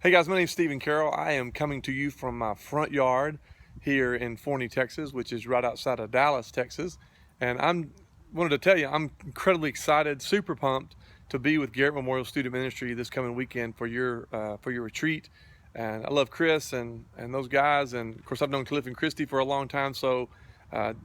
Hey guys, my name's Stephen Carroll. I am coming to you from my front yard here in Forney, Texas, which is right outside of Dallas, Texas. And I'm wanted to tell you, I'm incredibly excited, super pumped to be with Garrett Memorial Student Ministry this coming weekend for your retreat. And I love Chris and those guys, and of course I've known Cliff and Christy for a long time, so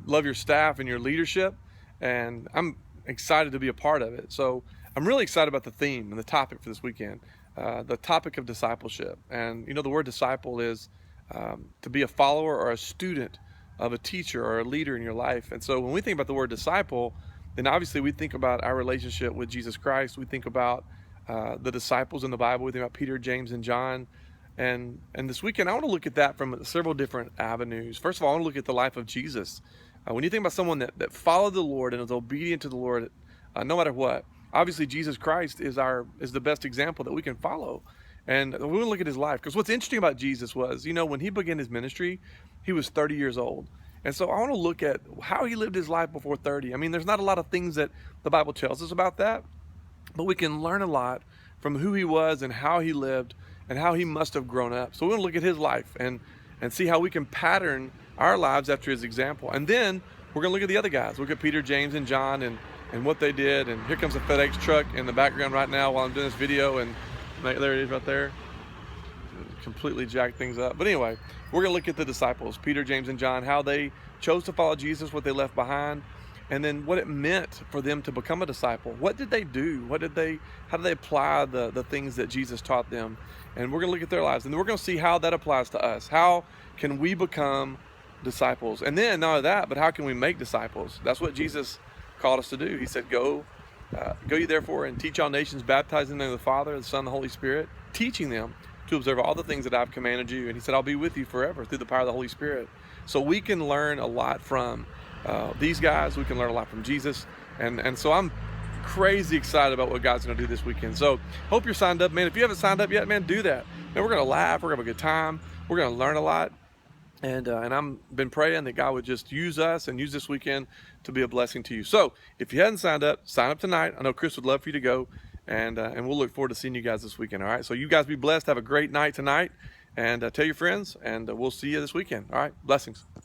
love your staff and your leadership, and I'm excited to be a part of it. So I'm really excited about the theme and the topic for this weekend. The topic of discipleship. And you know, the word disciple is to be a follower or a student of a teacher or a leader in your life. And so when we think about the word disciple, then obviously we think about our relationship with Jesus Christ. We think about the disciples in the Bible. We think about Peter, James, and John. And this weekend, I want to look at that from several different avenues. First of all, I want to look at the life of Jesus. When you think about someone that followed the Lord and is obedient to the Lord, no matter what, obviously Jesus Christ is the best example that we can follow. And we want to look at his life, because what's interesting about Jesus was, you know, when he began his ministry, he was 30 years old. And so I want to look at how he lived his life before 30. I mean, there's not a lot of things that the Bible tells us about that, but we can learn a lot from who he was and how he lived and how he must have grown up. So we want to look at his life and see how we can pattern our lives after his example. And then we're going to look at the other guys. Look at Peter, James, and John and what they did. And here comes a FedEx truck in the background right now while I'm doing this video, and there it is right there. Completely jacked things up. But anyway, we're going to look at the disciples, Peter, James, and John, how they chose to follow Jesus, what they left behind, and then what it meant for them to become a disciple. What did they do? How did they apply the things that Jesus taught them? And we're going to look at their lives, and then we're going to see how that applies to us. How can we become disciples? And then not only that, but how can we make disciples? That's what Jesus called us to do. He said, go ye therefore and teach all nations, baptizing them in the Father, the Son, and the Holy Spirit, teaching them to observe all the things that I've commanded you. And he said, I'll be with you forever through the power of the Holy Spirit. So we can learn a lot from these guys. We can learn a lot from Jesus. And so I'm crazy excited about what God's going to do this weekend. So hope you're signed up, man. If you haven't signed up yet, man, do that. Man, we're going to laugh. We're going to have a good time. We're going to learn a lot. And I've been praying that God would just use us and use this weekend to be a blessing to you. So if you hadn't signed up, sign up tonight. I know Chris would love for you to go, and we'll look forward to seeing you guys this weekend. All right. So you guys be blessed. Have a great night tonight, and tell your friends, and we'll see you this weekend. All right. Blessings.